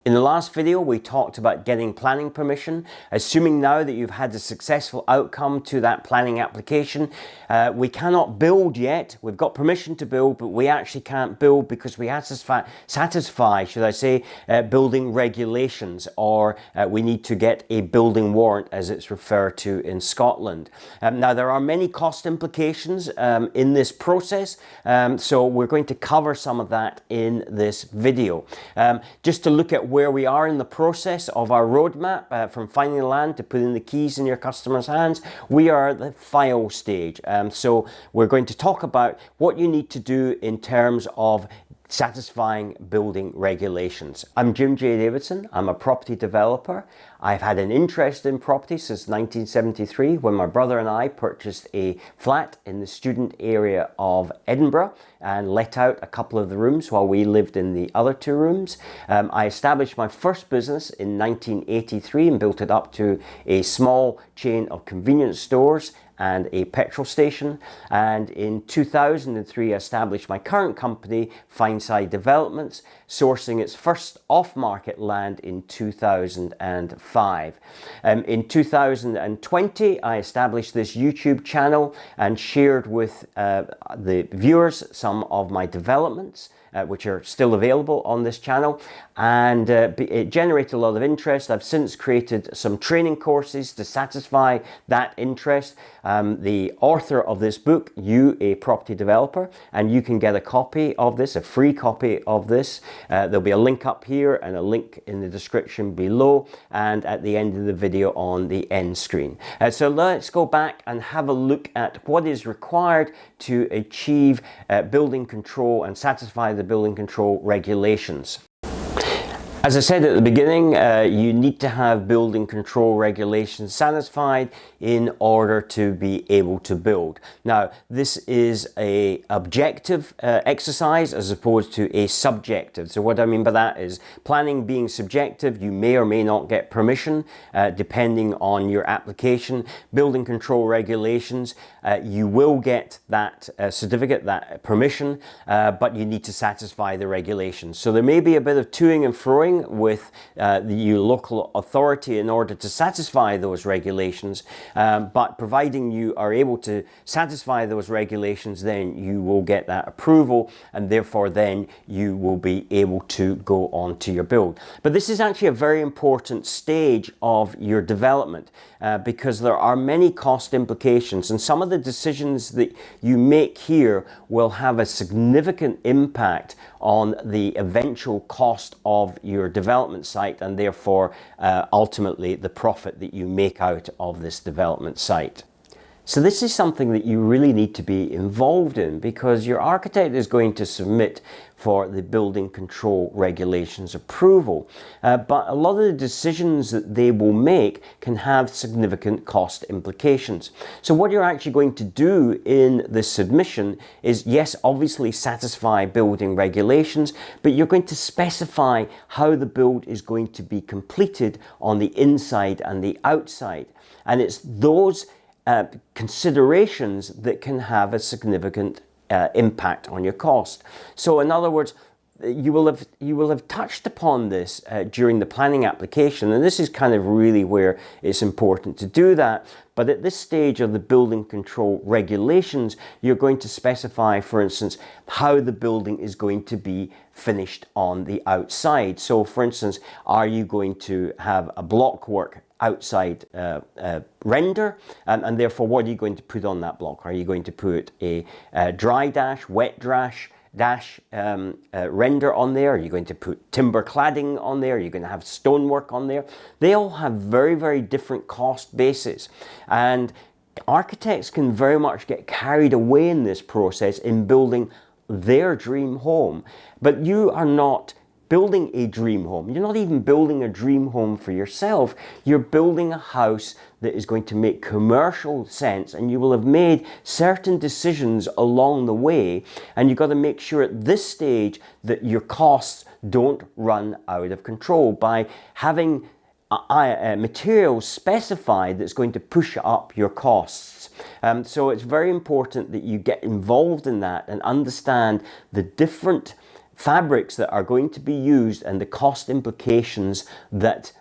In the last video, we talked about getting planning permission. Assuming now that you've had a successful outcome to that planning application, we cannot build yet. We've got permission to build, but we actually can't build because we have to satisfy, should I say, building regulations, or we need to get a building warrant, as it's referred to in Scotland. Now, there are many cost implications in this process, so we're going to cover some of that in this video. Just to look at where we are in the process of our roadmap from finding the land to putting the keys in your customer's hands, we are at the file stage. So we're going to talk about what you need to do in terms of satisfying building regulations. I'm Jim J. Davidson. I'm a property developer. I've had an interest in property since 1973 when my brother and I purchased a flat in the student area of Edinburgh and let out a couple of the rooms while we lived in the other two rooms. I established my first business in 1983 and built it up to a small chain of convenience stores and a petrol station, and in 2003 I established my current company, Findside Developments, sourcing its first off-market land in 2005. In 2020 I established this YouTube channel and shared with the viewers some of my developments, which are still available on this channel, and it generated a lot of interest. I've since created some training courses to satisfy that interest. The author of this book, You, a Property Developer, and you can get a copy of this, a free copy of this. There'll be a link up here and a link in the description below and at the end of the video on the end screen. So let's go back and have a look at what is required to achieve building control and satisfy the building control regulations. As I said at the beginning, you need to have building control regulations satisfied in order to be able to build. Now, this is an objective exercise as opposed to a subjective. So what I mean by that is planning being subjective, you may or may not get permission depending on your application. Building control regulations, you will get that certificate, that permission, but you need to satisfy the regulations. So there may be a bit of toing and froing with the local authority in order to satisfy those regulations, but providing you are able to satisfy those regulations, then you will get that approval, and therefore then you will be able to go on to your build. But this is actually a very important stage of your development because there are many cost implications, and some of the decisions that you make here will have a significant impact on the eventual cost of your development site, and therefore ultimately the profit that you make out of this development site. So this is something that you really need to be involved in, because your architect is going to submit for the building control regulations approval. But a lot of the decisions that they will make can have significant cost implications. So what you're actually going to do in this submission is, yes, obviously satisfy building regulations, but you're going to specify how the build is going to be completed on the inside and the outside. And it's those considerations that can have a significant impact on your cost. So in other words, you will have touched upon this during the planning application, and this is kind of really where it's important to do that. But at this stage of the building control regulations, you're going to specify, for instance, how the building is going to be finished on the outside. So for instance, are you going to have a block work outside render, and therefore what are you going to put on that block? Are you going to put a dry dash, wet dash render on there? Are you going to put timber cladding on there? Are you going to have stonework on there? They all have very, very different cost bases, and architects can very much get carried away in this process in building their dream home, but you are not building a dream home. You're not even building a dream home for yourself. You're building a house that is going to make commercial sense, and you will have made certain decisions along the way, and you've got to make sure at this stage that your costs don't run out of control by having materials specified that's going to push up your costs. So it's very important that you get involved in that and understand the different fabrics that are going to be used and the cost implications that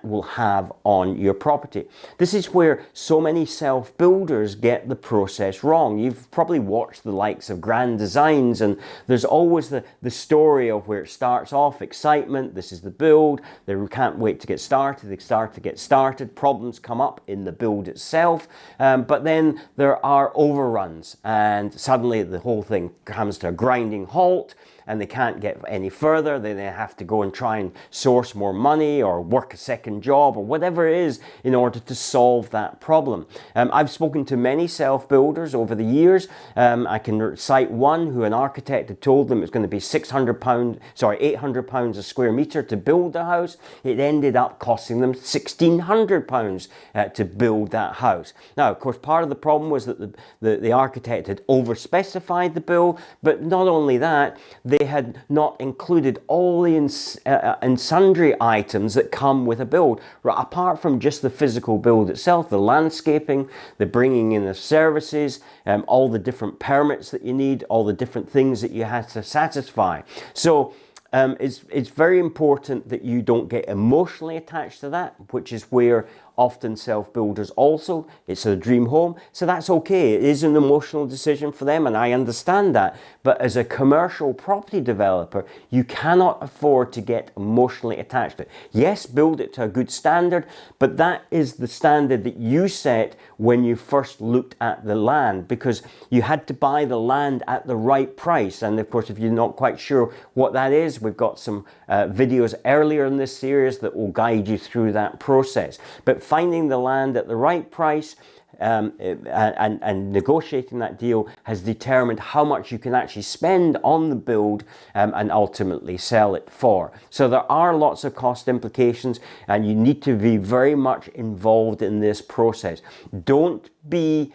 will have on your property. This is where so many self-builders get the process wrong. You've probably watched the likes of Grand Designs, and there's always the story of where it starts off, excitement, this is the build, they can't wait to get started, they start to get started, problems come up in the build itself, but then there are overruns and suddenly the whole thing comes to a grinding halt and they can't get any further. Then they have to go and try and source more money or work a second job or whatever it is in order to solve that problem. I've spoken to many self-builders over the years. I can cite one who an architect had told them it's going to be £800 a square metre to build the house. It ended up costing them £1,600 to build that house. Now, of course, part of the problem was that the architect had overspecified the bill, but not only that, they had not included all the and sundry items that come with a build, apart from just the physical build itself, the landscaping, the bringing in of services, all the different permits that you need, all the different things that you have to satisfy. So it's very important that you don't get emotionally attached to that, which is where often self-builders also, it's a dream home, so that's okay. It is an emotional decision for them, and I understand that. But as a commercial property developer, you cannot afford to get emotionally attached to it. Yes, build it to a good standard, but that is the standard that you set when you first looked at the land, because you had to buy the land at the right price. And of course, if you're not quite sure what that is, we've got some videos earlier in this series that will guide you through that process. But finding the land at the right price and negotiating that deal has determined how much you can actually spend on the build and ultimately sell it for. So there are lots of cost implications, and you need to be very much involved in this process. Don't be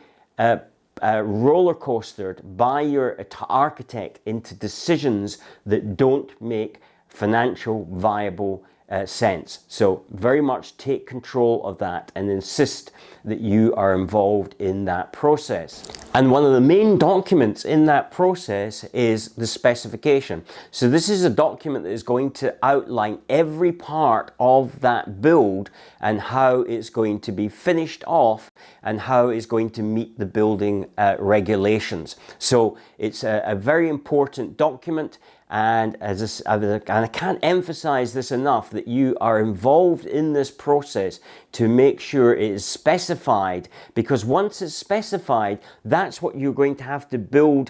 roller coastered by your architect into decisions that don't make financial viable sense. So very much take control of that and insist that you are involved in that process. And one of the main documents in that process is the specification. So this is a document that is going to outline every part of that build and how it's going to be finished off and how it's going to meet the building regulations. So it's a very important document. And I can't emphasize this enough, that you are involved in this process to make sure it is specified, because once it's specified, that's what you're going to have to build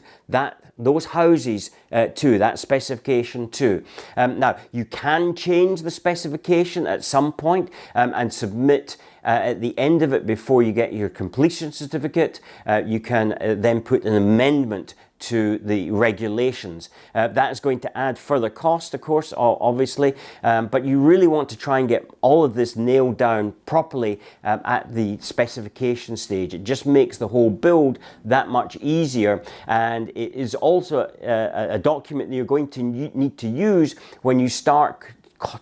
those houses to, that specification to. Now, you can change the specification at some point and submit at the end of it before you get your completion certificate. You can then put an amendment to the regulations. That is going to add further cost, of course, obviously, but you really want to try and get all of this nailed down properly at the specification stage. It just makes the whole build that much easier, and it is also a document that you're going to need to use when you start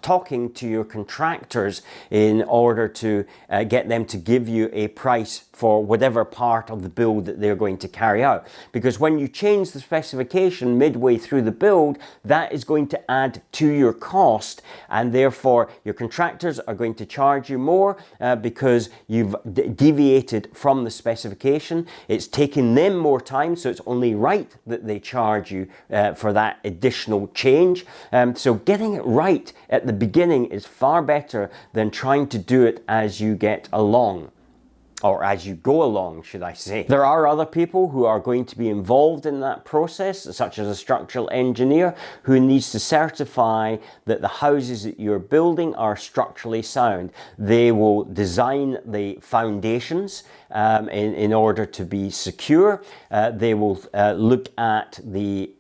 talking to your contractors in order to get them to give you a price for whatever part of the build that they're going to carry out. Because when you change the specification midway through the build, that is going to add to your cost, and therefore your contractors are going to charge you more because you've deviated from the specification. It's taken them more time, so it's only right that they charge you for that additional change. So getting it right at the beginning is far better than trying to do it as you get along. Or as you go along, should I say. There are other people who are going to be involved in that process, such as a structural engineer who needs to certify that the houses that you're building are structurally sound. They will design the foundations in order to be secure. They will look at the,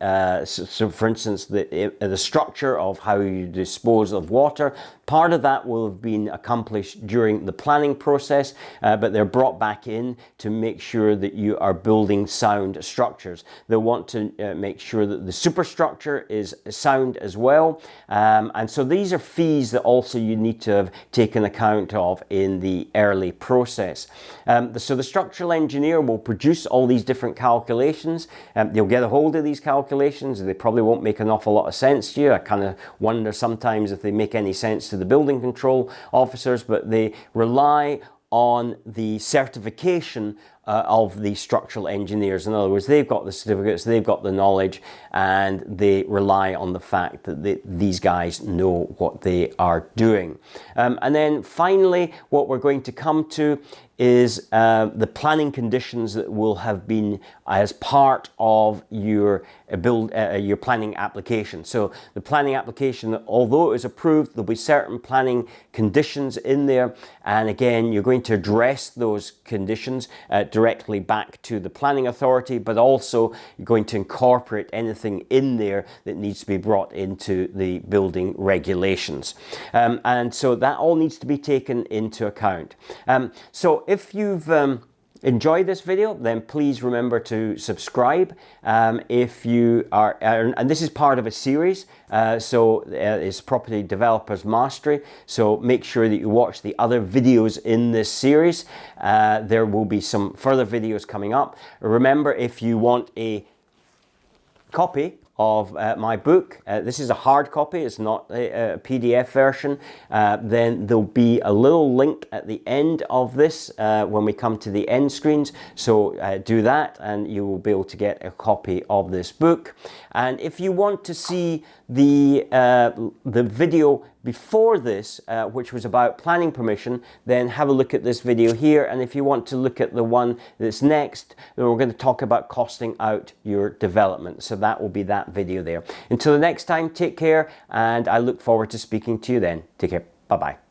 so for instance, the structure of how you dispose of water. Part of that will have been accomplished during the planning process, but they're brought back in to make sure that you are building sound structures. They'll want to make sure that the superstructure is sound as well. And so these are fees that also you need to have taken account of in the early process. The So the structural engineer will produce all these different calculations. You'll get a hold of these calculations. They probably won't make an awful lot of sense to you. I kind of wonder sometimes if they make any sense to the building control officers, but they rely on the certification of the structural engineers. In other words, they've got the certificates, they've got the knowledge, and they rely on the fact that these guys know what they are doing. And then finally, what we're going to come to is the planning conditions that will have been as part of your your planning application. So the planning application, although it is approved, there'll be certain planning conditions in there, and again, you're going to address those conditions directly back to the planning authority, but also you're going to incorporate anything in there that needs to be brought into the building regulations. And so that all needs to be taken into account. So if you've enjoyed this video, then please remember to subscribe. If you are, and this is part of a series, it's Property Developers Mastery, so make sure that you watch the other videos in this series. There will be some further videos coming up. Remember, if you want a copy of my book, this is a hard copy, it's not a PDF version, then there'll be a little link at the end of this when we come to the end screens, so do that and you will be able to get a copy of this book. And if you want to see the video before this, which was about planning permission, then have a look at this video here. And if you want to look at the one that's next, then we're going to talk about costing out your development. So that will be that video there. Until the next time, take care, and I look forward to speaking to you then. Take care. Bye-bye.